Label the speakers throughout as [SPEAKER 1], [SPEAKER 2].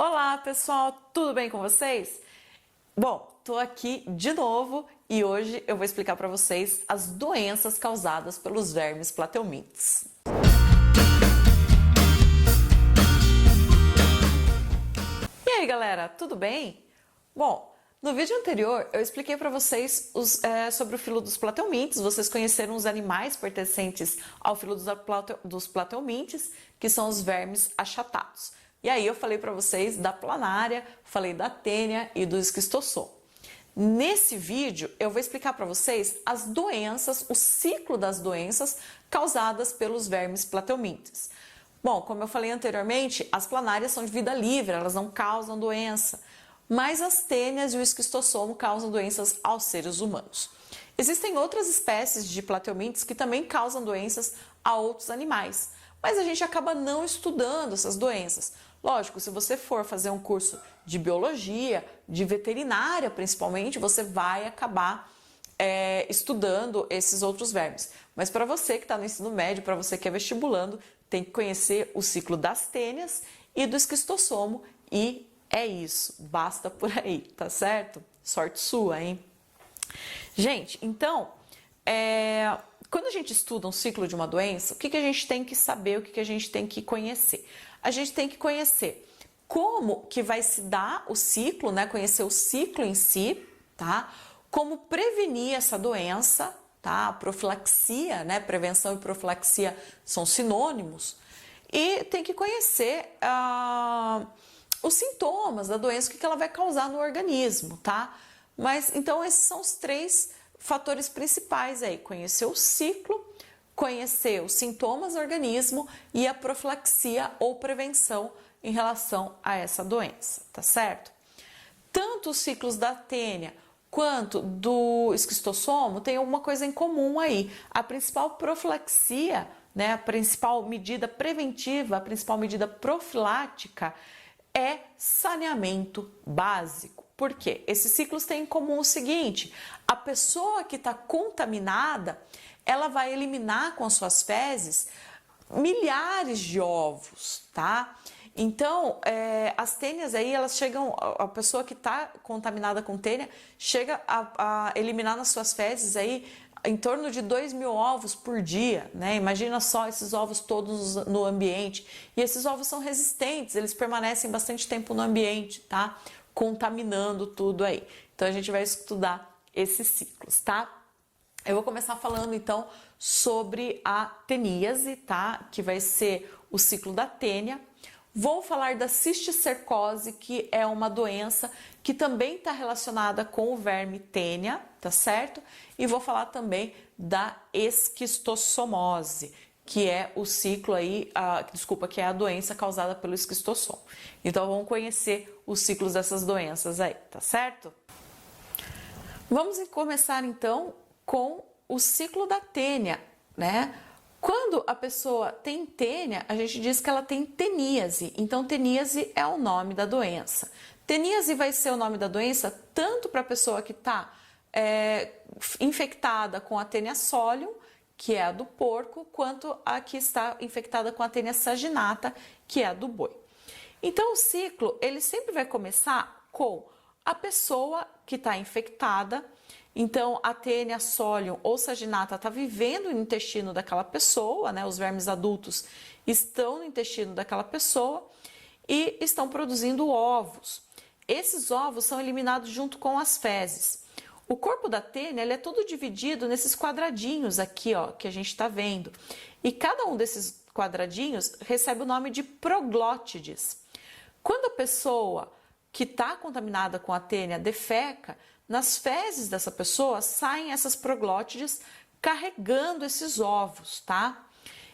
[SPEAKER 1] Olá pessoal, tudo bem com vocês? Bom, tô aqui de novo e hoje eu vou explicar para vocês as doenças causadas pelos vermes plateumintes. E aí galera, tudo bem? Bom, no vídeo anterior eu expliquei para vocês sobre o filo dos plateumintes. Vocês conheceram os animais pertencentes ao filo dos plateumintes, que são os vermes achatados. E aí eu falei para vocês da planária, falei da tênia e do esquistossoma. Nesse vídeo eu vou explicar para vocês as doenças, o ciclo das doenças causadas pelos vermes plateumintes. Bom, como eu falei anteriormente, as planárias são de vida livre, elas não causam doença, mas as tênias e o esquistossoma causam doenças aos seres humanos. Existem outras espécies de plateumintes que também causam doenças a outros animais, mas a gente acaba não estudando essas doenças. Lógico, se você for fazer um curso de biologia, de veterinária principalmente, você vai acabar estudando esses outros vermes. Mas para você que está no ensino médio, para você que é vestibulando, tem que conhecer o ciclo das tênias e do esquistossoma e é isso, basta por aí, tá certo? Sorte sua, hein? Gente, então, quando a gente estuda um ciclo de uma doença, o que a gente tem que saber, o que a gente tem que conhecer? A gente tem que conhecer como que vai se dar o ciclo, né? Conhecer o ciclo em si, tá? Como prevenir essa doença, tá? A profilaxia, né? Prevenção e profilaxia são sinônimos. E tem que conhecer os sintomas da doença, o que ela vai causar no organismo, tá? Mas então esses são os três fatores principais aí: conhecer o ciclo, conhecer os sintomas do organismo e a profilaxia ou prevenção em relação a essa doença, tá certo? Tanto os ciclos da tênia quanto do esquistossoma tem alguma coisa em comum aí. A principal profilaxia, né, a principal medida preventiva, a principal medida profilática é saneamento básico. Por quê? Esses ciclos têm em comum o seguinte: a pessoa que está contaminada, ela vai eliminar com suas fezes milhares de ovos, tá? Então, as tênias aí, elas chegam, a pessoa que está contaminada com tênia, chega a eliminar nas suas fezes aí em torno de 2.000 ovos por dia, né? Imagina só esses ovos todos no ambiente. E esses ovos são resistentes, eles permanecem bastante tempo no ambiente, tá? Contaminando tudo aí. Então, a gente vai estudar esses ciclos, tá? Eu vou começar falando então sobre a teníase, tá? Que vai ser o ciclo da tênia. Vou falar da cisticercose, que é uma doença que também está relacionada com o verme tênia, tá certo? E vou falar também da esquistossomose, que é o ciclo aí, que é a doença causada pelo esquistossoma. Então vamos conhecer os ciclos dessas doenças aí, tá certo? Vamos começar então com o ciclo da tênia, né? Quando a pessoa tem tênia, a gente diz que ela tem teníase. Então, teníase é o nome da doença. Teníase vai ser o nome da doença tanto para a pessoa que está infectada com a tênia solium, que é a do porco, quanto a que está infectada com a tênia saginata, que é a do boi. Então, o ciclo, ele sempre vai começar com a pessoa que está infectada. Então, a tênia solium ou saginata está vivendo no intestino daquela pessoa, né? Os vermes adultos estão no intestino daquela pessoa e estão produzindo ovos. Esses ovos são eliminados junto com as fezes. O corpo da tênia, ele é todo dividido nesses quadradinhos aqui, ó, que a gente está vendo. E cada um desses quadradinhos recebe o nome de proglótides. Quando a pessoa que está contaminada com a tênia defeca, nas fezes dessa pessoa saem essas proglótides carregando esses ovos, tá?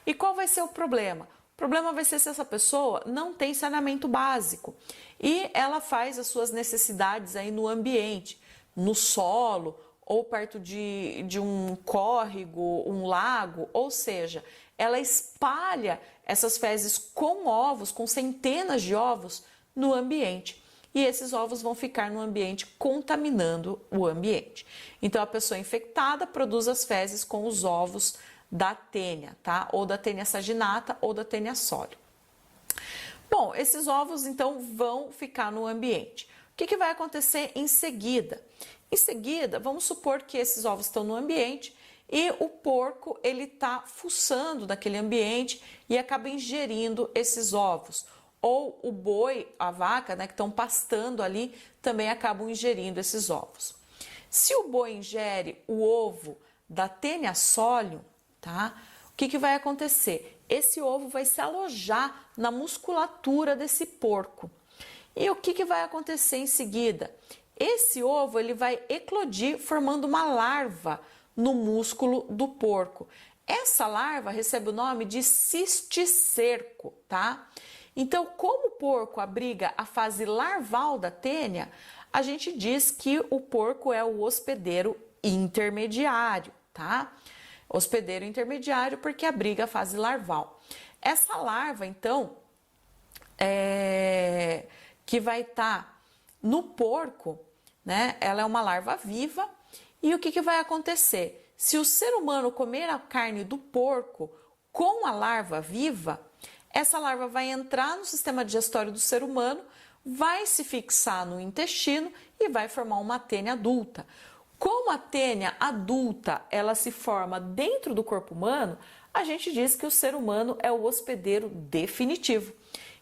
[SPEAKER 1] E qual vai ser o problema? O problema vai ser se essa pessoa não tem saneamento básico e ela faz as suas necessidades aí no ambiente, no solo ou perto de um córrego, um lago, ou seja, ela espalha essas fezes com ovos, com centenas de ovos no ambiente. E esses ovos vão ficar no ambiente contaminando o ambiente. Então, a pessoa infectada produz as fezes com os ovos da tênia, tá? Ou da tênia saginata ou da tênia solium. Bom, esses ovos então vão ficar no ambiente. O que vai acontecer em seguida? Em seguida, vamos supor que esses ovos estão no ambiente e o porco ele está fuçando naquele ambiente e acaba ingerindo esses ovos. Ou o boi, a vaca, né, que estão pastando ali, também acabam ingerindo esses ovos. Se o boi ingere o ovo da Taenia solium, tá? O que vai acontecer? Esse ovo vai se alojar na musculatura desse porco. E o que vai acontecer em seguida? Esse ovo ele vai eclodir formando uma larva no músculo do porco. Essa larva recebe o nome de cisticerco, tá? Então, como o porco abriga a fase larval da tênia, a gente diz que o porco é o hospedeiro intermediário, tá? Hospedeiro intermediário porque abriga a fase larval. Essa larva, então, que vai estar no porco, né? Ela é uma larva viva e o que vai acontecer? Se o ser humano comer a carne do porco com a larva viva, essa larva vai entrar no sistema digestório do ser humano, vai se fixar no intestino e vai formar uma tênia adulta. Como a tênia adulta ela se forma dentro do corpo humano, a gente diz que o ser humano é o hospedeiro definitivo.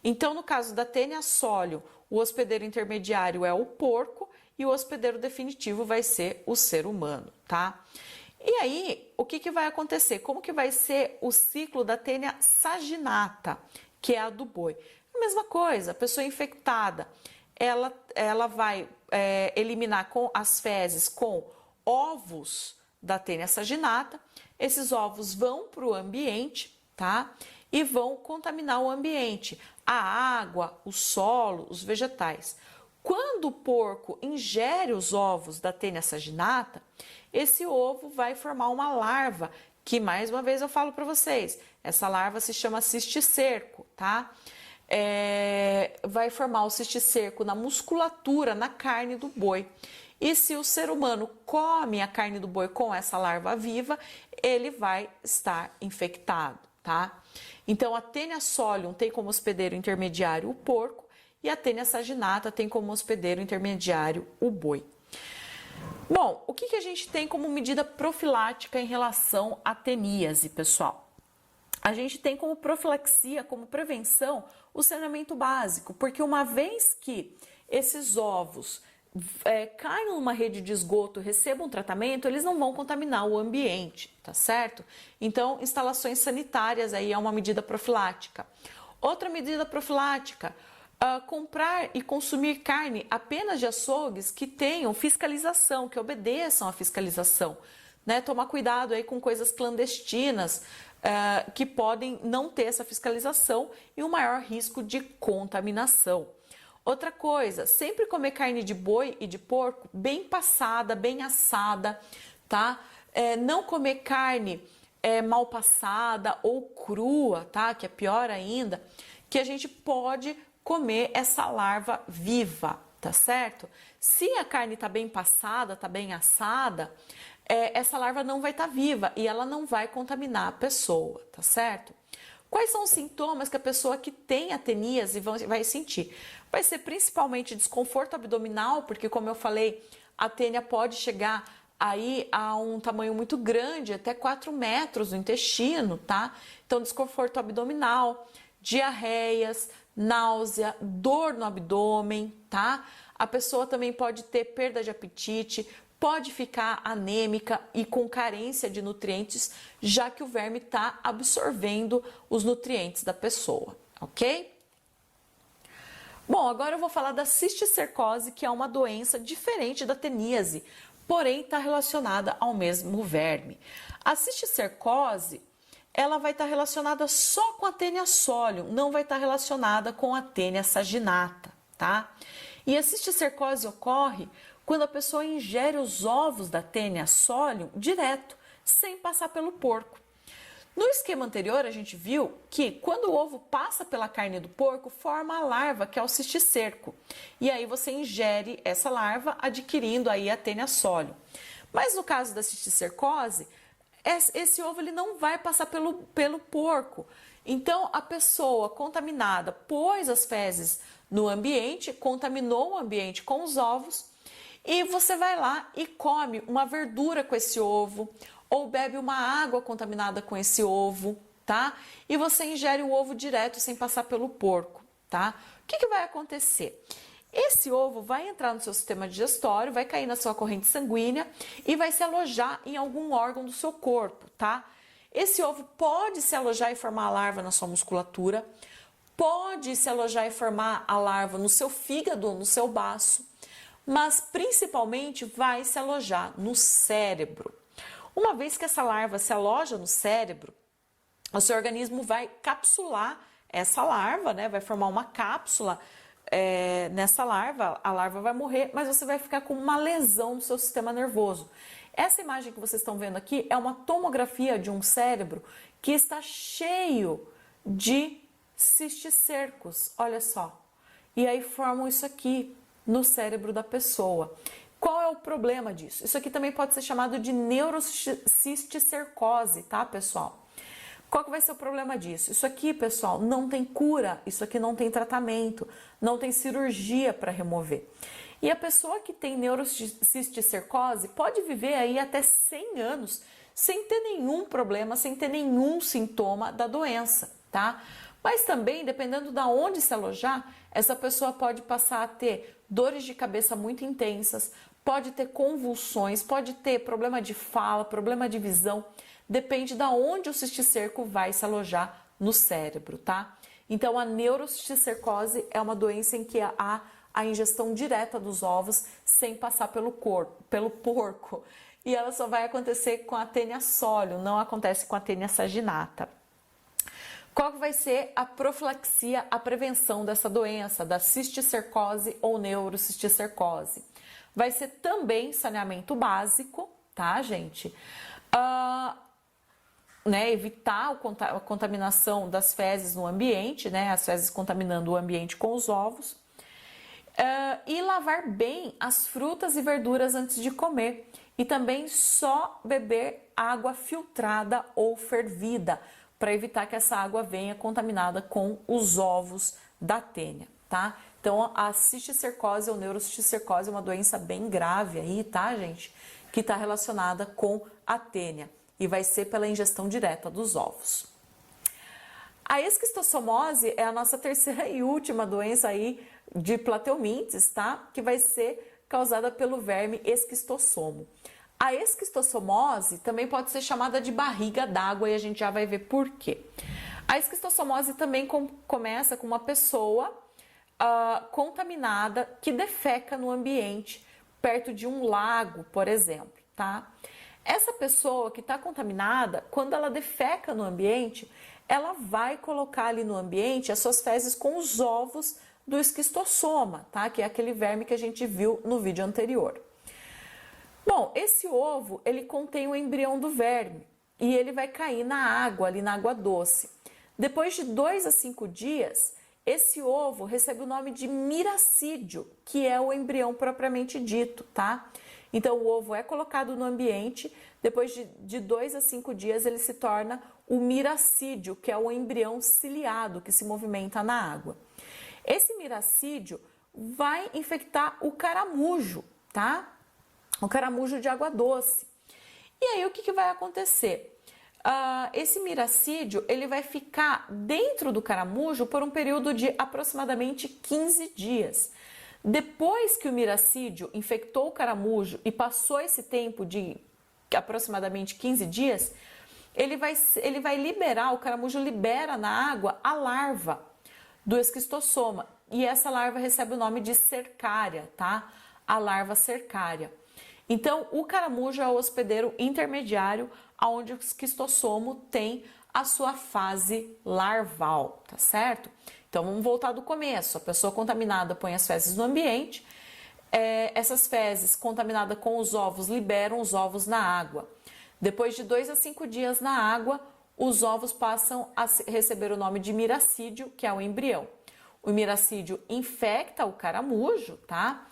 [SPEAKER 1] Então, no caso da Taenia solium, o hospedeiro intermediário é o porco e o hospedeiro definitivo vai ser o ser humano, tá? E aí, o que vai acontecer? Como que vai ser o ciclo da Taenia saginata, que é a do boi? A mesma coisa, a pessoa infectada, ela vai eliminar com as fezes com ovos da Taenia saginata. Esses ovos vão para o ambiente, tá? E vão contaminar o ambiente, a água, o solo, os vegetais. Quando o porco ingere os ovos da Taenia saginata, esse ovo vai formar uma larva, que mais uma vez eu falo para vocês, essa larva se chama cisticerco, tá? Vai formar o cisticerco na musculatura, na carne do boi. E se o ser humano come a carne do boi com essa larva viva, ele vai estar infectado, tá? Então, a Taenia solium tem como hospedeiro intermediário o porco e a Taenia saginata tem como hospedeiro intermediário o boi. Bom, o que a gente tem como medida profilática em relação à teníase, pessoal? A gente tem como profilaxia, como prevenção, o saneamento básico, porque uma vez que esses ovos caem numa rede de esgoto, recebam tratamento, eles não vão contaminar o ambiente, tá certo? Então, instalações sanitárias aí é uma medida profilática. Outra medida profilática, comprar e consumir carne apenas de açougues que tenham fiscalização, que obedeçam à fiscalização, né? Tomar cuidado aí com coisas clandestinas que podem não ter essa fiscalização e um maior risco de contaminação. Outra coisa, sempre comer carne de boi e de porco bem passada, bem assada, tá? Não comer carne mal passada ou crua, tá? Que é pior ainda, que a gente pode comer essa larva viva, tá certo? Se a carne tá bem passada, tá bem assada, essa larva não vai estar viva e ela não vai contaminar a pessoa, tá certo? Quais são os sintomas que a pessoa que tem a teníase vai sentir? Vai ser principalmente desconforto abdominal, porque como eu falei, a tênia pode chegar aí a um tamanho muito grande, até 4 metros no intestino, tá? Então, desconforto abdominal, diarreias, náusea, dor no abdômen, tá? A pessoa também pode ter perda de apetite, pode ficar anêmica e com carência de nutrientes, já que o verme está absorvendo os nutrientes da pessoa, ok? Bom, agora eu vou falar da cisticercose, que é uma doença diferente da teníase, porém está relacionada ao mesmo verme. A cisticercose, ela vai estar relacionada só com a Taenia solium, não vai estar relacionada com a Taenia saginata, tá? E a cisticercose ocorre quando a pessoa ingere os ovos da Taenia solium direto, sem passar pelo porco. No esquema anterior, a gente viu que quando o ovo passa pela carne do porco, forma a larva, que é o cisticerco. E aí você ingere essa larva, adquirindo aí a Taenia solium. Mas no caso da cisticercose, esse ovo ele não vai passar pelo porco. Então, a pessoa contaminada pôs as fezes no ambiente, contaminou o ambiente com os ovos, e você vai lá e come uma verdura com esse ovo, ou bebe uma água contaminada com esse ovo, tá? E você ingere o ovo direto sem passar pelo porco, tá? O que vai acontecer? Esse ovo vai entrar no seu sistema digestório, vai cair na sua corrente sanguínea e vai se alojar em algum órgão do seu corpo, tá? Esse ovo pode se alojar e formar a larva na sua musculatura, pode se alojar e formar a larva no seu fígado, no seu baço, mas principalmente vai se alojar no cérebro. Uma vez que essa larva se aloja no cérebro, o seu organismo vai capsular essa larva, né? Vai formar uma cápsula nessa larva, a larva vai morrer, mas você vai ficar com uma lesão no seu sistema nervoso. Essa imagem que vocês estão vendo aqui é uma tomografia de um cérebro que está cheio de cisticercos, olha só. E aí formam isso aqui no cérebro da pessoa. Qual é o problema disso? Isso aqui também pode ser chamado de neurocisticercose, tá, pessoal? Qual que vai ser o problema disso? Isso aqui, pessoal, não tem cura, isso aqui não tem tratamento, não tem cirurgia para remover. E a pessoa que tem neurocisticercose pode viver aí até 100 anos sem ter nenhum problema, sem ter nenhum sintoma da doença, tá? Mas também, dependendo de onde se alojar, essa pessoa pode passar a ter dores de cabeça muito intensas, pode ter convulsões, pode ter problema de fala, problema de visão, depende de onde o cisticerco vai se alojar no cérebro, tá? Então, a neurocisticercose é uma doença em que há a ingestão direta dos ovos sem passar pelo porco. E ela só vai acontecer com a Taenia solium, não acontece com a Taenia saginata. Qual vai ser a profilaxia, a prevenção dessa doença, da cisticercose ou neurocisticercose? Vai ser também saneamento básico, tá, gente? Evitar a contaminação das fezes no ambiente, né? As fezes contaminando o ambiente com os ovos. E lavar bem as frutas e verduras antes de comer. E também só beber água filtrada ou fervida, para evitar que essa água venha contaminada com os ovos da Taenia, tá? Então, a cisticercose ou neurocisticercose é uma doença bem grave aí, tá, gente? Que está relacionada com a Taenia e vai ser pela ingestão direta dos ovos. A esquistossomose é a nossa terceira e última doença aí de plateumintes, tá? Que vai ser causada pelo verme esquistossomo. A esquistossomose também pode ser chamada de barriga d'água e a gente já vai ver por quê. A esquistossomose também começa com uma pessoa contaminada que defeca no ambiente, perto de um lago, por exemplo, tá? Essa pessoa que está contaminada, quando ela defeca no ambiente, ela vai colocar ali no ambiente as suas fezes com os ovos do esquistossoma, tá? Que é aquele verme que a gente viu no vídeo anterior. Bom, esse ovo, ele contém o embrião do verme e ele vai cair na água, ali na água doce. Depois de 2 a 5 dias, esse ovo recebe o nome de miracídio, que é o embrião propriamente dito, tá? Então, o ovo é colocado no ambiente, depois de 2 a 5 dias ele se torna o miracídio, que é o embrião ciliado, que se movimenta na água. Esse miracídio vai infectar o caramujo, tá? O caramujo de água doce. E aí, o que vai acontecer? Esse miracídio, ele vai ficar dentro do caramujo por um período de aproximadamente 15 dias. Depois que o miracídio infectou o caramujo e passou esse tempo de aproximadamente 15 dias, ele vai liberar, o caramujo libera na água a larva do esquistossoma. E essa larva recebe o nome de cercária, tá? A larva cercária. Então, o caramujo é o hospedeiro intermediário onde o esquistossomo tem a sua fase larval, tá certo? Então, vamos voltar do começo. A pessoa contaminada põe as fezes no ambiente, essas fezes contaminadas com os ovos liberam os ovos na água. Depois de 2 a 5 dias na água, os ovos passam a receber o nome de miracídio, que é o embrião. O miracídio infecta o caramujo, tá?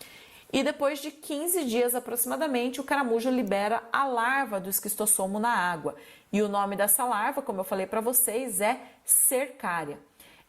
[SPEAKER 1] E depois de 15 dias aproximadamente, o caramujo libera a larva do esquistossomo na água. E o nome dessa larva, como eu falei para vocês, é cercária.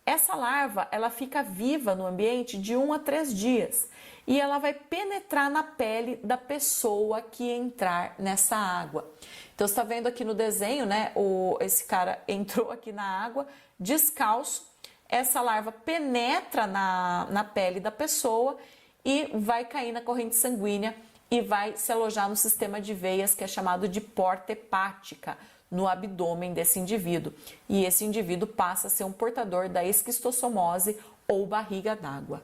[SPEAKER 1] Essa larva, ela fica viva no ambiente de 1 a 3 dias e ela vai penetrar na pele da pessoa que entrar nessa água. Então, você está vendo aqui no desenho, né? Esse cara entrou aqui na água descalço, essa larva penetra na pele da pessoa e vai cair na corrente sanguínea e vai se alojar no sistema de veias que é chamado de porta hepática, no abdômen desse indivíduo. E esse indivíduo passa a ser um portador da esquistossomose ou barriga d'água.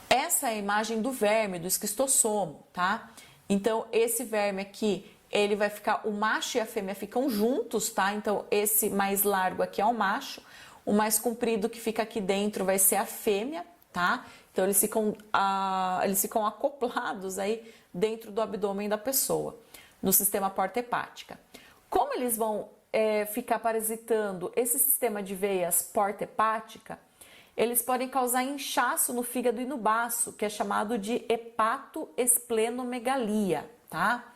[SPEAKER 1] Essa é a imagem do verme, do esquistossomo, tá? Então, esse verme aqui, ele vai ficar, o macho e a fêmea ficam juntos, tá? Então, esse mais largo aqui é o macho, o mais comprido que fica aqui dentro vai ser a fêmea, tá? Então, eles ficam acoplados aí dentro do abdômen da pessoa, no sistema porta hepática. Como eles vão ficar parasitando esse sistema de veias porta hepática, eles podem causar inchaço no fígado e no baço, que é chamado de hepatoesplenomegalia, tá?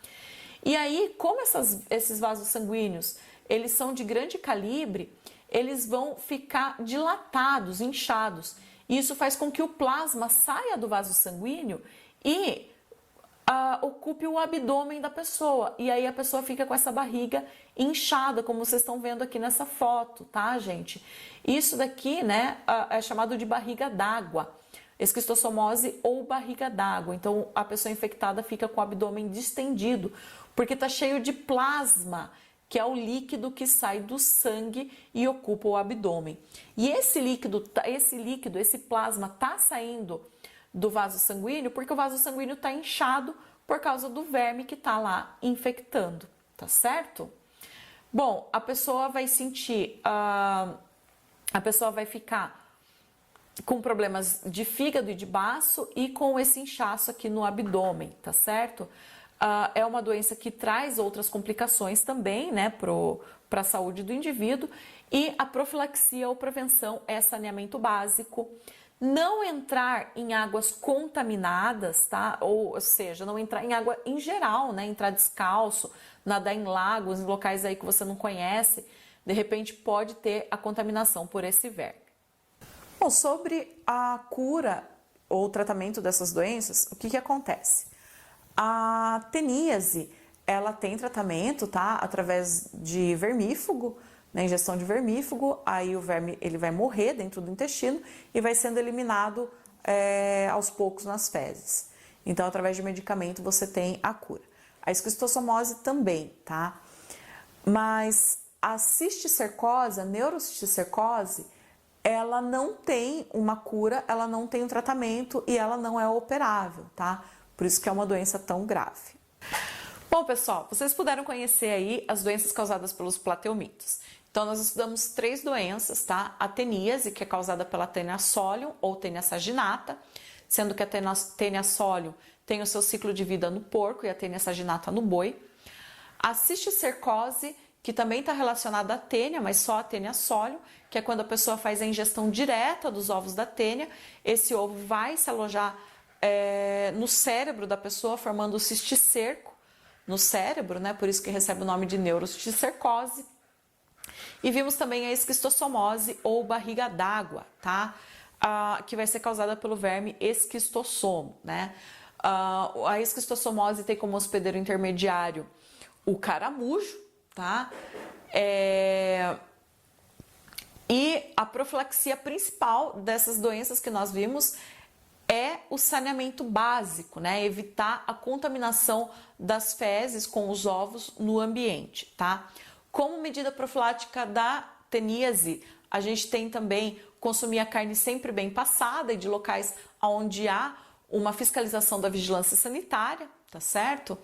[SPEAKER 1] E aí, como esses vasos sanguíneos, eles são de grande calibre, eles vão ficar dilatados, inchados. Isso faz com que o plasma saia do vaso sanguíneo e ocupe o abdômen da pessoa. E aí a pessoa fica com essa barriga inchada, como vocês estão vendo aqui nessa foto, tá, gente? Isso daqui, né, é chamado de barriga d'água, esquistossomose ou barriga d'água. Então, a pessoa infectada fica com o abdômen distendido, porque tá cheio de plasma, que é o líquido que sai do sangue e ocupa o abdômen. E esse plasma tá saindo do vaso sanguíneo porque o vaso sanguíneo está inchado por causa do verme que está lá infectando, tá certo? Bom, a pessoa vai sentir, a pessoa vai ficar com problemas de fígado e de baço e com esse inchaço aqui no abdômen, tá certo? É uma doença que traz outras complicações também, né, para a saúde do indivíduo. E a profilaxia ou prevenção é saneamento básico. Não entrar em águas contaminadas, tá? Ou seja, não entrar em água em geral, né? Entrar descalço, nadar em lagos, em locais aí que você não conhece, de repente pode ter a contaminação por esse verme. Bom, sobre a cura ou tratamento dessas doenças, o que acontece? A teníase, ela tem tratamento, tá? Através de vermífugo, na ingestão de vermífugo, aí o verme ele vai morrer dentro do intestino e vai sendo eliminado aos poucos nas fezes. Então, através de medicamento, você tem a cura. A esquistossomose também, tá? Mas a cisticercose, a neurocisticercose, ela não tem uma cura, ela não tem um tratamento e ela não é operável, tá? Por isso que é uma doença tão grave. Bom, pessoal, vocês puderam conhecer aí as doenças causadas pelos plateumintos. Então, nós estudamos 3 doenças, tá? A teníase, que é causada pela Taenia solium ou Taenia saginata, sendo que a Taenia solium tem o seu ciclo de vida no porco e a Taenia saginata no boi. A cisticercose, que também está relacionada à tênia, mas só a Taenia solium, que é quando a pessoa faz a ingestão direta dos ovos da tênia, esse ovo vai se alojar no cérebro da pessoa, formando o cisticerco no cérebro, né? Por isso que recebe o nome de neurocisticercose. E vimos também a esquistossomose ou barriga d'água, tá? Que vai ser causada pelo verme esquistossomo, né? A esquistossomose tem como hospedeiro intermediário o caramujo, tá? E a profilaxia principal dessas doenças que nós vimos é o saneamento básico, né? Evitar a contaminação das fezes com os ovos no ambiente, tá? Como medida profilática da teníase, a gente tem também consumir a carne sempre bem passada e de locais onde há uma fiscalização da vigilância sanitária, tá certo?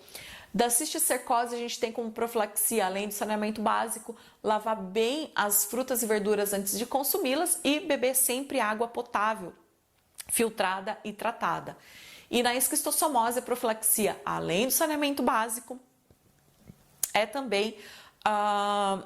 [SPEAKER 1] Da cisticercose, a gente tem como profilaxia, além do saneamento básico, lavar bem as frutas e verduras antes de consumi-las e beber sempre água potável, filtrada e tratada. E na esquistossomose, a profilaxia, além do saneamento básico, é também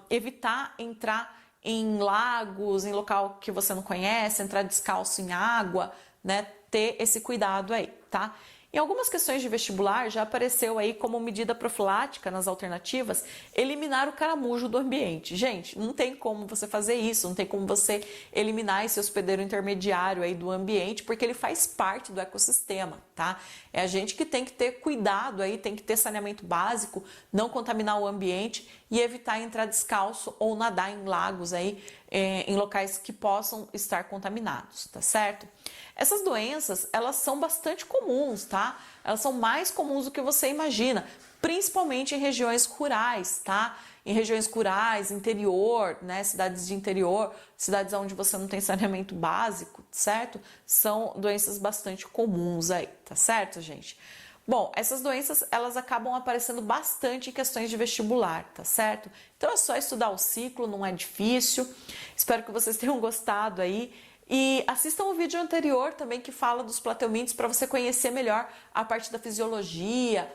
[SPEAKER 1] evitar entrar em lagos, em local que você não conhece, entrar descalço em água, né? Ter esse cuidado aí. tá? Em algumas questões de vestibular já apareceu aí como medida profilática nas alternativas eliminar o caramujo do ambiente. Gente, não tem como você fazer isso, não tem como você eliminar esse hospedeiro intermediário aí do ambiente, porque ele faz parte do ecossistema, tá? É a gente que tem que ter cuidado aí, tem que ter saneamento básico, não contaminar o ambiente e evitar entrar descalço ou nadar em lagos aí, em locais que possam estar contaminados, tá certo? Essas doenças, elas são bastante comuns, tá? Elas são mais comuns do que você imagina, principalmente em regiões rurais, tá? Em regiões rurais, interior, né? Cidades de interior, cidades onde você não tem saneamento básico, certo? São doenças bastante comuns aí, tá certo, gente? Bom, essas doenças, elas acabam aparecendo bastante em questões de vestibular, tá certo? Então é só estudar o ciclo, não é difícil. Espero que vocês tenham gostado aí. E assistam o vídeo anterior também que fala dos plateumintes para você conhecer melhor a parte da fisiologia,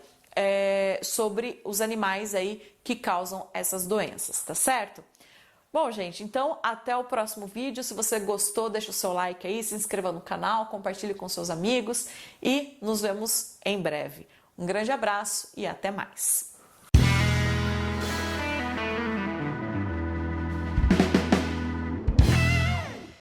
[SPEAKER 1] sobre os animais aí que causam essas doenças, tá certo? Bom, gente, então até o próximo vídeo. Se você gostou, deixa o seu like aí, se inscreva no canal, compartilhe com seus amigos e nos vemos em breve. Um grande abraço e até mais!